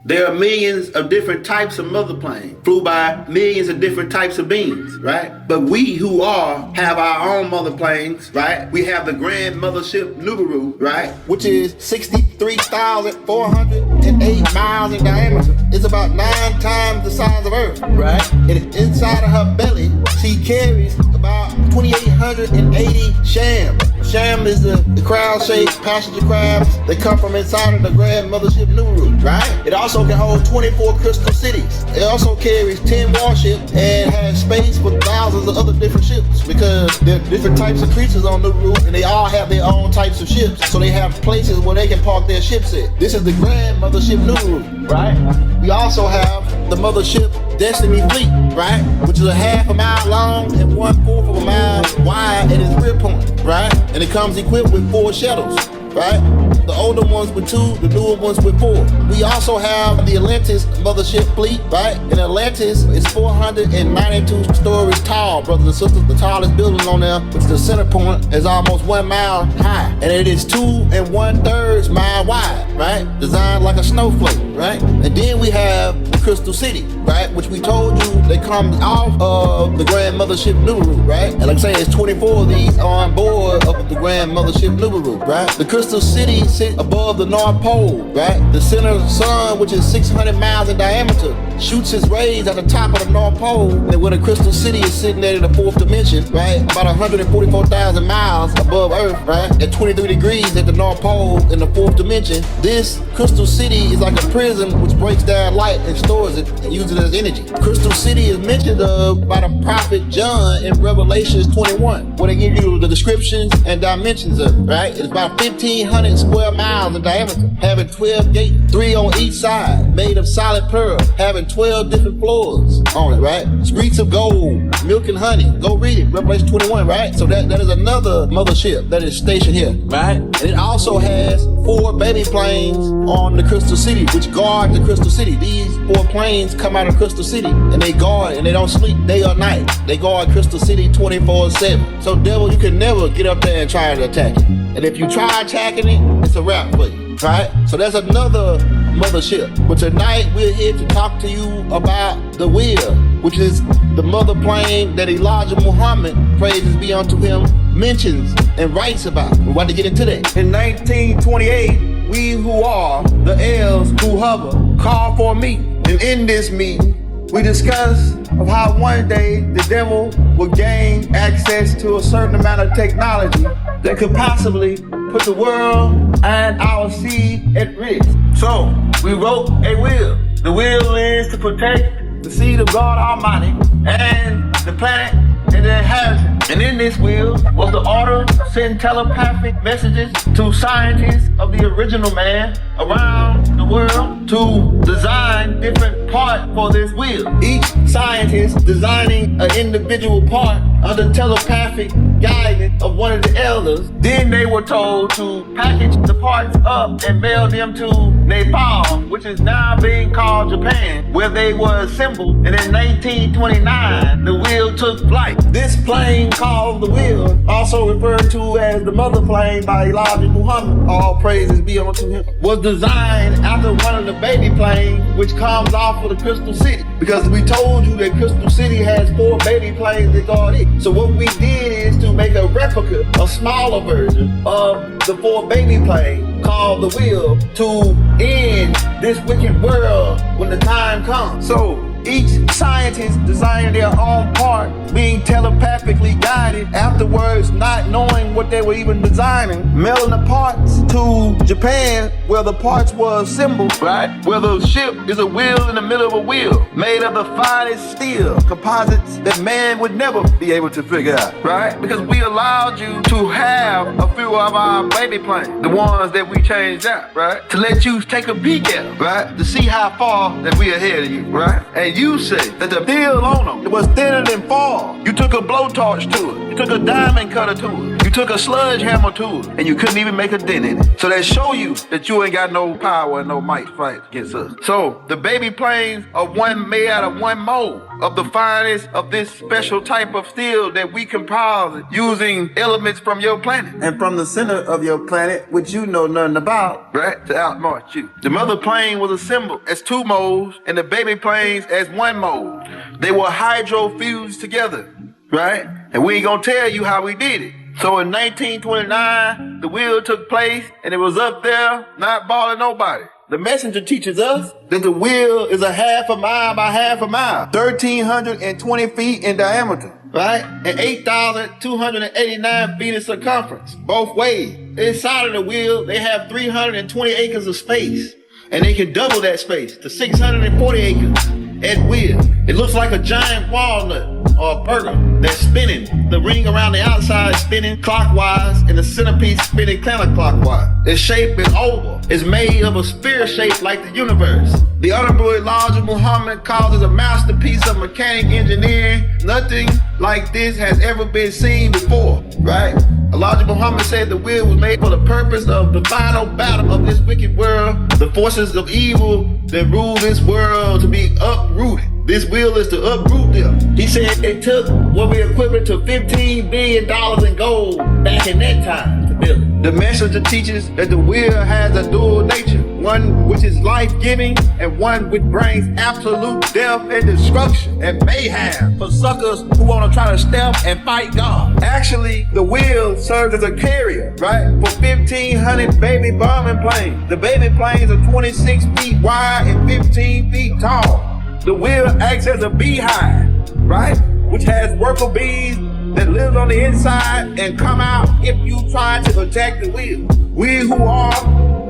There are millions of different types of mother planes, flew by millions of different types of beings, right? But we who have our own mother planes, right? We have the Grand Mothership Nubaru, right? Which is 63,408 miles in diameter. It's about 9 times the size of Earth, right? And inside of her belly, she carries about 2,880 shams. Sham is the crowd-shaped passenger crabs that come from inside of the Grand Mothership Nubaru, right? It also can hold 24 crystal cities. It also carries 10 warships and has space for thousands of other different ships because there are different types of creatures on Nubaru and they all have their own types of ships. So they have places where they can park their ships at. This is the Grand Mothership Nubaru, right? We also have the Mothership Destiny Fleet, right? Which is a half a mile long and 1/4 of a mile wide at its rear point, right? And it comes equipped with 4 shuttles, right? The older ones with 2, the newer ones with 4. We also have the Atlantis Mothership Fleet, right? And Atlantis is 492 stories tall, brothers and sisters. The tallest building on there, which the center point is almost 1 mile high. And it is 2 1/3 mile wide, right? Designed like a snowflake, right? And then we have the Crystal City, right? Which we told you they come off of the Grand Mothership Nubaru, right? And like I say, it's 24 of these on board of the Grand Mothership Nubaru, right? The Crystal City sits above the North Pole, right? The center sun, which is 600 miles in diameter, shoots its rays at the top of the North Pole, and where the Crystal City is sitting there in the 4th dimension, right? About 144,000 miles above Earth, right? At 23 degrees at the North Pole in the 4th dimension. This Crystal City is like a prism which breaks down light and stores it and uses it as energy. Crystal City is mentioned by the prophet John in Revelation 21, where they give you the descriptions and dimensions of it, right? It's about 1,500 square miles in diameter, having 12 gates, 3 on each side, made of solid pearl, having 12 different floors on it, right? Streets of gold, milk and honey. Go read it, Revelation 21, right? So that is another mothership that is stationed here, right? And it also has 4 baby planes on the Crystal City, which guard the Crystal City. These 4 planes come out of Crystal City, and they guard, and they don't sleep day or night. They guard Crystal City 24/7. So devil, you can never get up there and try to attack it. And if you try attacking it, it's a wrap for you, right? So that's another mothership. But tonight we're here to talk to you about the wheel, which is the mother plane that Elijah Muhammad, praises be unto him, mentions and writes about. We're about to get into that. In 1928, we who are the heirs who hover call for a meeting. And in this meeting, we discuss of how one day the devil will gain access to a certain amount of technology that could possibly put the world and our seed at risk. So we wrote a will. The will is to protect the seed of God Almighty and the planet and the inhabitants. And in this will was the order to send telepathic messages to scientists of the original man around the world to design different parts for this will. Each scientist designing an individual part under telepathic guidance of one of the elders. Then they were told to package the parts up and mail them to Nepal, which is now being called Japan, where they were assembled. And in 1929, the wheel took flight. This plane called the wheel, also referred to as the mother plane by Elijah Muhammad, all praises be unto him, was designed after one of the baby planes which comes off of the Crystal City. Because we told you that Crystal City has 4 baby planes that guard it. So what we did is to make a replica, a smaller version of the 4 baby planes called the wheel to end this wicked world when the time comes. So each scientist designing their own part, being telepathically guided, afterwards not knowing what they were even designing, mailing the parts to Japan where the parts were assembled, right? Where the ship is a wheel in the middle of a wheel, made of the finest steel, composites that man would never be able to figure out, right? Because we allowed you to have a few of our baby planes, the ones that we changed out, right? To let you take a peek at them, right? To see how far that we ahead of you, right? And you say that the peel on them was thinner than fall. You took a blowtorch to it. You took a diamond cutter to it. You took a sledgehammer to it, and you couldn't even make a dent in it. So that show you that you ain't got no power and no might to fight against us. So the baby planes are made out of one mold of the finest of this special type of steel that we compile using elements from your planet and from the center of your planet, which you know nothing about, right? To outmarch you. The mother plane was assembled as two molds and the baby planes as one mold. They were hydro-fused together, right? And we ain't gonna tell you how we did it. So in 1929, the wheel took place and it was up there, not bothering nobody. The messenger teaches us that the wheel is a half a mile by half a mile, 1,320 feet in diameter, right? And 8,289 feet in circumference, both ways. Inside of the wheel, they have 320 acres of space, and they can double that space to 640 acres at will. It looks like a giant walnut or a burger that's spinning. The ring around the outside is spinning clockwise and the centerpiece spinning counterclockwise. Its shape is oval. It's made of a sphere shape like the universe. The Honorable Elijah Muhammad calls it a masterpiece of mechanic engineering. Nothing like this has ever been seen before, right? Elijah Muhammad said the wheel was made for the purpose of the final battle of this wicked world, the forces of evil that rule this world to be uprooted. This wheel is to uproot them. He said it took what we equivalent to $15 billion in gold back in that time to build it. The messenger teaches that the wheel has a dual nature, one which is life-giving and one which brings absolute death and destruction and mayhem for suckers who want to try to step and fight God. Actually, the wheel serves as a carrier, right, for 1,500 baby bombing planes. The baby planes are 26 feet wide and 15 feet tall. The wheel acts as a beehive, right, which has worker bees that live on the inside and come out if you try to attack the wheel. We who are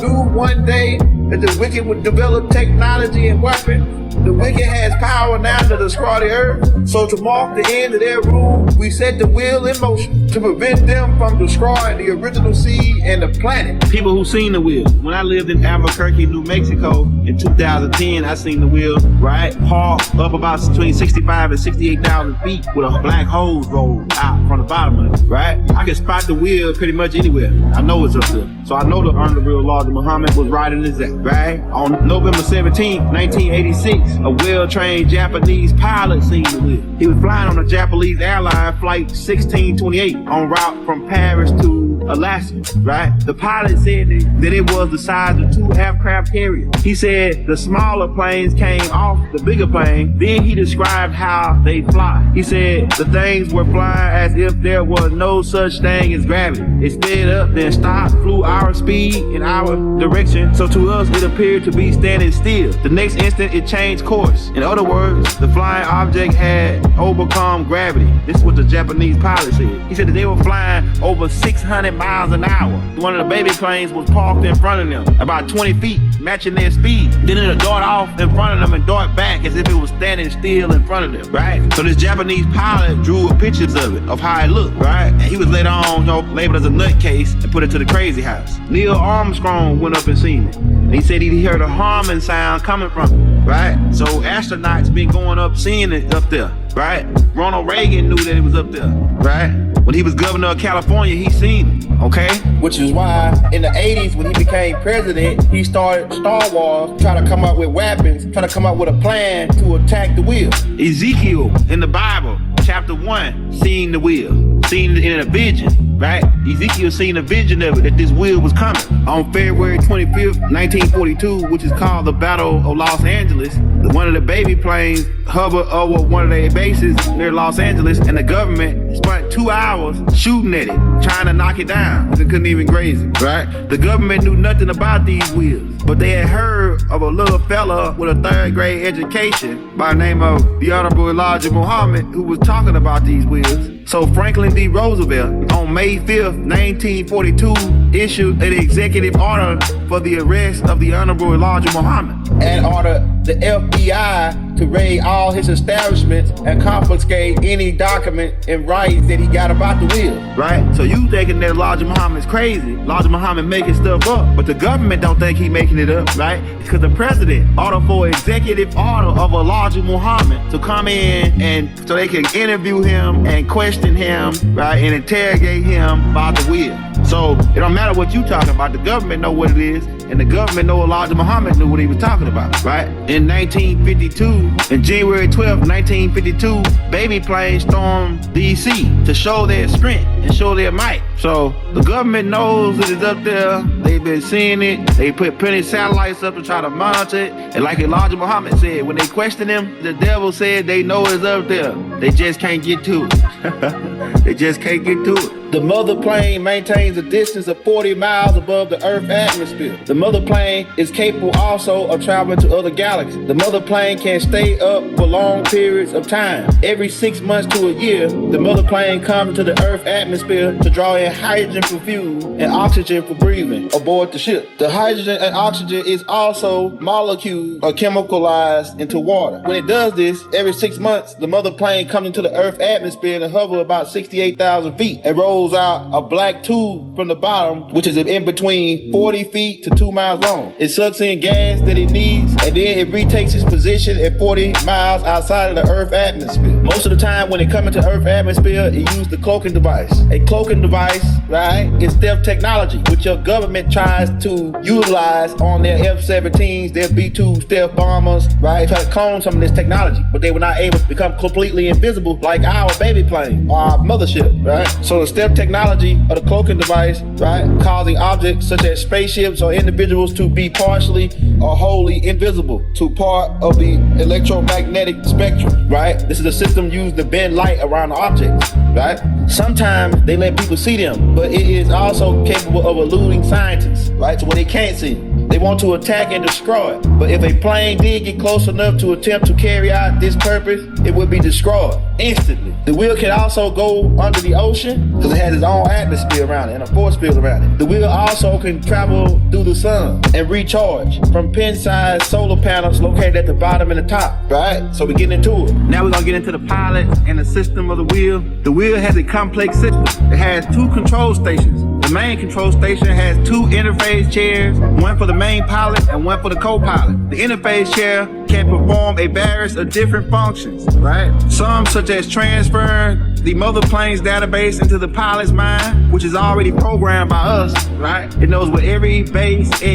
knew one day that the wicked would develop technology and weapons. The wicked has power now to destroy the earth. So to mark the end of their rule, we set the wheel in motion to prevent them from destroying the original seed and the planet. People who seen the wheel. When I lived in Albuquerque, New Mexico in 2010, I seen the wheel, right? Parked up about between 65 and 68,000 feet with a black hose rolled out from the bottom of it, right? I can spot the wheel pretty much anywhere. I know it's up there. So I know the Honorable Elijah Muhammad was riding his act, right? On November 17, 1986, a well-trained Japanese pilot seen the wheel. He was flying on a Japanese airline flight 1628 en route from Paris to Alaska, right? The pilot said that it was the size of 2 aircraft carriers. He said the smaller planes came off the bigger plane. Then he described how they fly. He said the things were flying as if there was no such thing as gravity. It sped up, then stopped, flew our speed in our direction. So to us, it appeared to be standing still. The next instant, it changed course. In other words, the flying object had overcome gravity. This is what the Japanese pilot said. He said that they were flying over 600 miles an hour. One of the baby planes was parked in front of them, about 20 feet, matching their speed. Then it'll dart off in front of them and dart back as if it was standing still in front of them, right? So this Japanese pilot drew pictures of it, of how it looked, right? And he was later on, labeled as a nutcase and put it to the crazy house. Neil Armstrong went up and seen it. And he said he heard a humming sound coming from it, right? So astronauts been going up seeing it up there, right? Ronald Reagan knew that it was up there, right? When he was governor of California, he seen it, okay? Which is why in the 80s, when he became president, he started Star Wars, trying to come up with weapons, trying to come up with a plan to attack the wheel. Ezekiel in the Bible, chapter 1, seen the wheel, seen it in a vision, right? Ezekiel seen a vision of it, that this wheel was coming. On February 25th, 1942, which is called the Battle of Los Angeles, one of the baby planes hovered over one of their bases near Los Angeles, and the government spent 2 hours shooting at it, trying to knock it down, because it couldn't even graze it, right? The government knew nothing about these wheels, but they had heard of a little fella with a 3rd grade education by the name of the Honorable Elijah Muhammad, who was talking about these wheels. So Franklin D. Roosevelt, on May 5th, 1942, issued an executive order for the arrest of the Honorable Elijah Muhammad. An order the FBI to raid all his establishments and confiscate any document and rights that he got about the will, right? So you thinking that Elijah Muhammad's crazy, Elijah Muhammad making stuff up, but the government don't think he making it up, right? Because the president ordered for executive order of Elijah Muhammad to come in and so they can interview him and question him, right, and interrogate him about the will. So it don't matter what you talking about, the government know what it is, and the government know Elijah Muhammad knew what he was talking about, right? In 1952, in January 12, 1952, baby planes stormed DC to show their strength and show their might. So the government knows it is up there. They've been seeing it. They put plenty of satellites up to try to monitor it. And like Elijah Muhammad said, when they question him, the devil said they know it's up there. They just can't get to it. They just can't get to it. The mother plane maintains a distance of 40 miles above the Earth's atmosphere. The mother plane is capable also of traveling to other galaxies. The mother plane can stay up for long periods of time. Every 6 months to a year, the mother plane comes to the Earth's atmosphere to draw in hydrogen for fuel and oxygen for breathing aboard the ship. The hydrogen and oxygen is also molecules or chemicalized into water. When it does this, every 6 months, the mother plane comes into the Earth's atmosphere and hovers about 68,000 feet and rolls out a black tube from the bottom, which is in between 40 feet to 2 miles long. It sucks in gas that it needs, and then it retakes its position at 40 miles outside of the Earth's atmosphere. Most of the time when it comes into Earth's atmosphere, it uses the cloaking device. A cloaking device, right, is stealth technology, which your government tries to utilize on their F-17s, their B-2 stealth bombers, right, try to clone some of this technology, but they were not able to become completely invisible like our baby plane or our mothership, right? So the stealth technology of the cloaking device, right, causing objects such as spaceships or individuals to be partially or wholly invisible to part of the electromagnetic spectrum, right? This is a system used to bend light around objects, right? Sometimes they let people see them, but it is also capable of eluding scientists, right? So when they can't see them, they want to attack and destroy it. But if a plane did get close enough to attempt to carry out this purpose, it would be destroyed instantly. The wheel can also go under the ocean because it has its own atmosphere around it and a force field around it. The wheel also can travel through the sun and recharge from pin-sized solar panels located at the bottom and the top, right? So we're getting into it. Now we're gonna get into the pilot and the system of the wheel. The wheel has a complex system. It has 2 control stations. The main control station has 2 interface chairs, one for the main pilot and one for the co-pilot. The interface chair can perform a variety of different functions, right? Some such as transferring the mother plane's database into the pilot's mind, which is already programmed by us, right? It knows what every military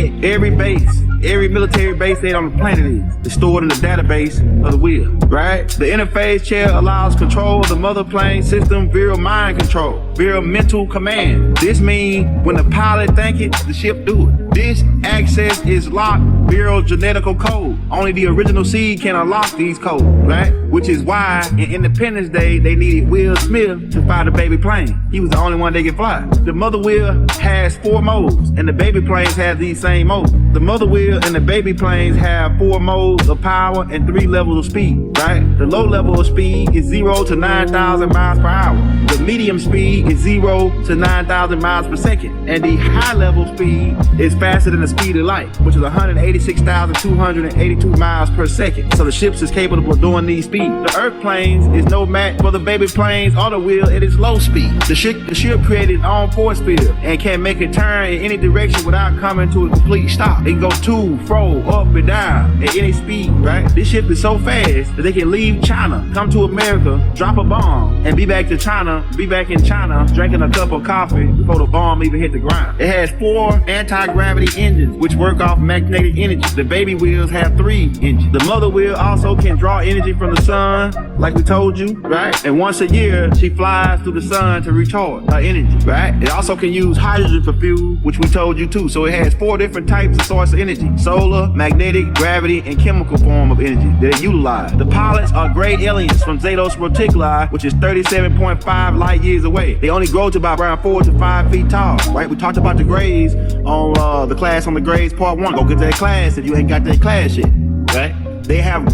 base on the planet is. It's stored in the database of the wheel, right? The interface chair allows control of the mother plane system via mind control, via mental command. This means when the pilot think it, the ship do it. This access is locked via genetical code. Only the original seed can unlock these codes, right? Which is why in Independence Day, they needed Will Smith to fly the baby plane. He was the only one they could fly. The mother wheel has 4 modes, and the baby planes have these same modes. The mother wheel and the baby planes have 4 modes of power and 3 levels of speed, right? The low level of speed is 0 to 9,000 miles per hour. The medium speed is 0 to 9,000 miles per second. And the high level speed is faster than the speed of light, which is 186,282 miles per second. So the ships is capable of doing these speeds. The Earth planes is no match for the baby planes on the wheel at its low speed. The ship created its own force field and can make a turn in any direction without coming to a complete stop. It can go to, fro, up and down at any speed, right? This ship is so fast that they can leave China, come to America, drop a bomb, and be back in China, drinking a cup of coffee before the bomb even hit the ground. It has 4 anti-gravity engines, which work off magnetic energy. The baby wheels have 3 engines. The mother wheel also can draw energy from the sun, like we told you, right? And once a year, she flies through the sun to recharge her energy, right? It also can use hydrogen for fuel, which we told you too. So it has 4 different types of source of energy: solar, magnetic, gravity, and chemical form of energy that it utilizes. The pilots are gray aliens from Zados Reticuli, which is 37.5 light years away. They only grow to about around 4 to 5 feet tall, right? We talked about the grays on the class on the grades part 1. Go get that class if you ain't got that class yet, right? They have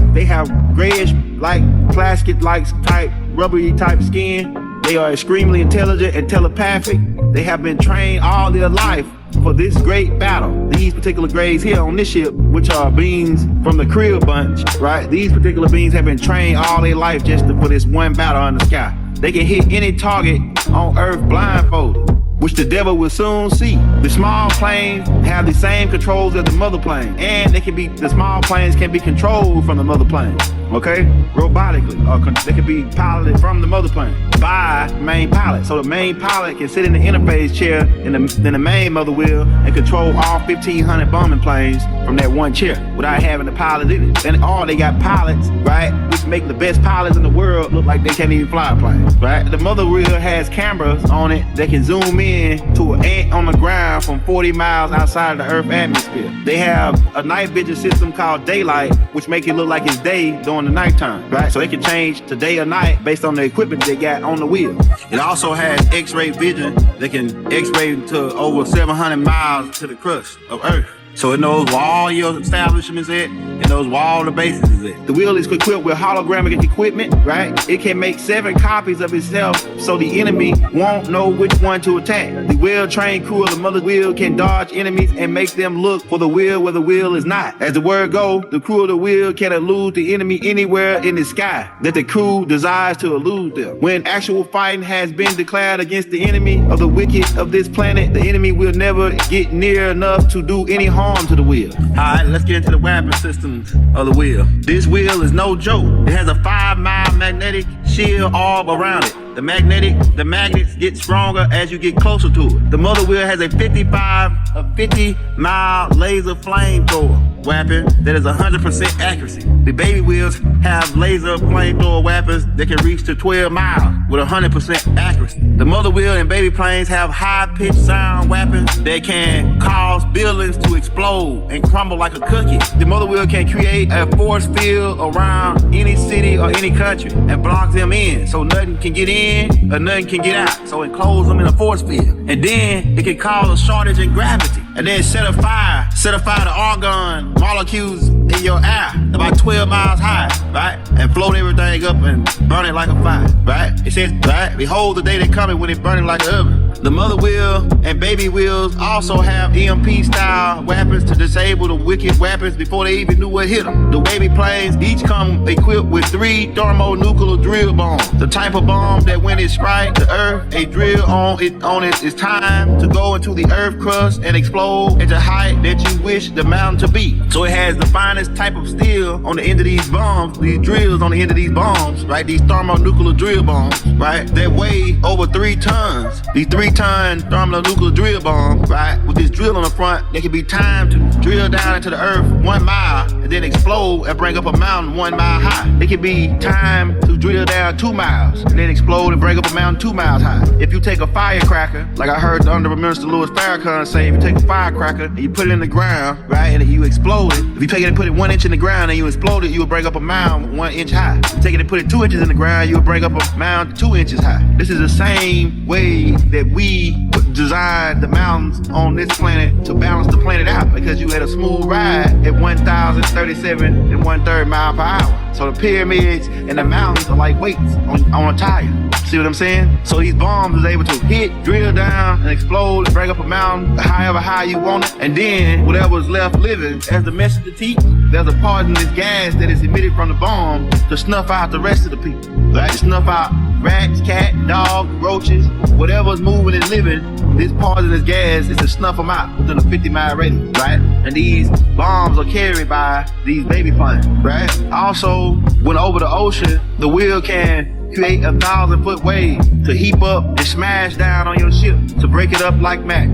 grayish, like plastic-like type, rubbery type skin. They are extremely intelligent and telepathic. They have been trained all their life for this great battle. These particular grades here on this ship, which are beings from the Krill bunch, right? These particular beings have been trained all their life just for this one battle in the sky. They can hit any target on Earth blindfolded, which the devil will soon see. The small planes have the same controls as the mother plane, and the small planes can be controlled from the mother plane, okay? Robotically, or they can be piloted from the mother plane by the main pilot. So the main pilot can sit in the interface chair in the main mother wheel and control all 1,500 bombing planes from that one chair without having the pilot in it. And they got pilots, right, which make the best pilots in the world look like they can't even fly a plane, right? The mother wheel has cameras on it that can zoom in to an ant on the ground from 40 miles outside of the Earth atmosphere. They have a night vision system called daylight, which make it look like it's day during the nighttime, right? So they can change to day or night based on the equipment they got on the wheel. It also has X-ray vision that can X-ray to over 700 miles to the crust of Earth. So it knows where all your establishments at, it knows where all the bases is at. The wheel is equipped with holographic equipment, right? It can make 7 copies of itself so the enemy won't know which one to attack. The well-trained crew of the mother wheel can dodge enemies and make them look for the wheel where the wheel is not. As the word goes, the crew of the wheel can elude the enemy anywhere in the sky that the crew desires to elude them. When actual fighting has been declared against the enemy of the wicked of this planet, the enemy will never get near enough to do any harm to the wheel. Alright, let's get into the weapon systems of the wheel. This wheel is no joke. It has a 5-mile magnetic shield orb around it. The magnets get stronger as you get closer to it. The mother wheel has a 50-mile laser flamethrower weapon that is 100% accuracy. The baby wheels have laser flamethrower weapons that can reach to 12 miles with 100% accuracy. The mother wheel and baby planes have high-pitched sound weapons that can cause buildings to explode and crumble like a cookie. The mother wheel can create a force field around any city or any country and block them in so nothing can get in or nothing can get out. So enclose them in a force field. And then it can cause a shortage in gravity. And then set a fire to argon molecules in your air about 12 miles high, right? And float everything up and burn it like a fire, right? It says, right? Behold the day that coming when it's burning like an oven. The mother wheel and baby wheels also have EMP style weapons to disable the wicked weapons before they even knew what hit them. The baby planes each come equipped with 3 thermonuclear drill bombs. The type of bomb that when it strikes the earth, a drill on it is timed to go into the earth crust and explode at the height that you wish the mountain to be. So it has the finest type of steel on the end of these bombs, these drills on the end of these bombs, right? These thermonuclear drill bombs, right? That weigh over 3 tons. These 3-ton thermonuclear drill bombs, right? With this drill on the front, they can be timed to drill down into the earth 1 mile and then explode and bring up a mountain 1 mile high. They can be timed to drill down 2 miles and then explode and bring up a mountain 2 miles high. If you take a firecracker, like I heard the Honorable Minister Louis Farrakhan say, if you take a firecracker and you put it in the ground, right, and you explode it, if you take it and put it 1 inch in the ground and you explode it, you will bring up a mound 1 inch high. If you take it and put it 2 inches in the ground, you will bring up a mound 2 inches high. This is the same way that we designed the mountains on this planet to balance the planet out, because you had a smooth ride at 1,037 1/3 mile per hour. So the pyramids and the mountains are like weights on a tire. See what I'm saying? So these bombs is able to hit, drill down, and explode, and bring up a mountain however high you want it. And then whatever's left living, as the messenger teach, there's a part in this gas that is emitted from the bomb to snuff out the rest of the people. Right? To snuff out rats, cat, dog, roaches, whatever's moving and living. This poisonous gas is to snuff them out within a 50-mile radius, right? And these bombs are carried by these baby planes, right? Also, when over the ocean, the wheel can create a 1,000-foot wave to heap up and smash down on your ship to break it up like Mac.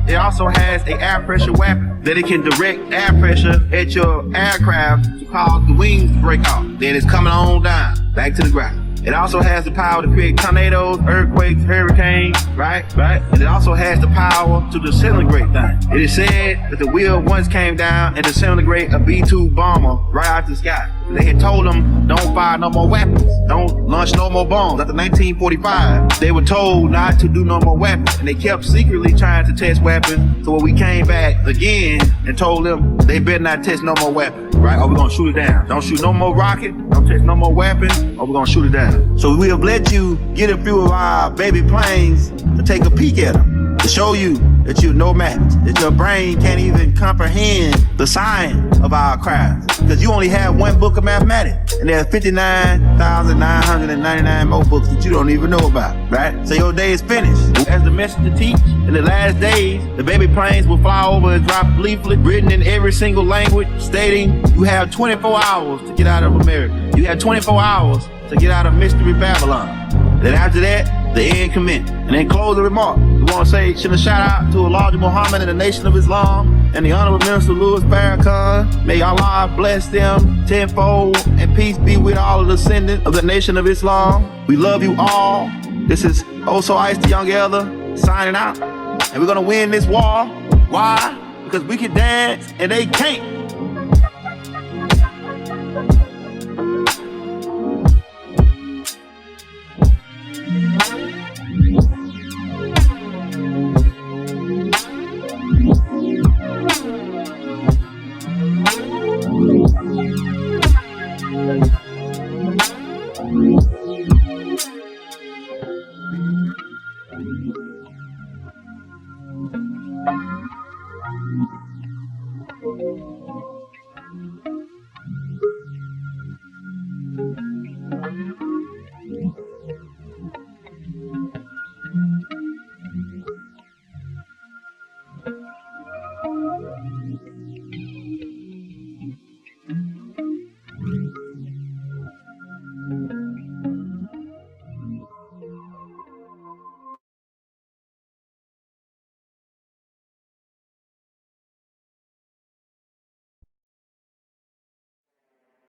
It also has an air pressure weapon that it can direct air pressure at your aircraft to cause the wings to break off. Then it's coming on down, back to the ground. It also has the power to create tornadoes, earthquakes, hurricanes, right? And it also has the power to disintegrate things. It is said that the wheel once came down and disintegrated a B-2 bomber right out the sky. They had told them, don't fire no more weapons. Don't launch no more bombs. After 1945, they were told not to do no more weapons. And they kept secretly trying to test weapons. So when we came back again and told them they better not test no more weapons, right? Or we're gonna shoot it down. Don't shoot no more rocket, don't test no more weapons, or we're gonna shoot it down. So we have let you get a few of our baby planes to take a peek at them, to show you that you're no match, that your brain can't even comprehend the science of our crafts. Because you only have one book of mathematics, and there are 59,999 more books that you don't even know about, right? So your day is finished. As the messenger teach, in the last days, the baby planes will fly over and drop leaflets written in every single language, stating you have 24 hours to get out of America. You have 24 hours to get out of Mystery Babylon. Then after that, the end commenced. And then close the remark. We want to say, send a shout out to Elijah Muhammad and the Nation of Islam and the Honorable Minister Louis Farrakhan. May Allah bless them tenfold, and peace be with all of the descendants of the Nation of Islam. We love you all. This is Also Ice the Young Elder signing out. And we're going to win this war. Why? Because we can dance and they can't.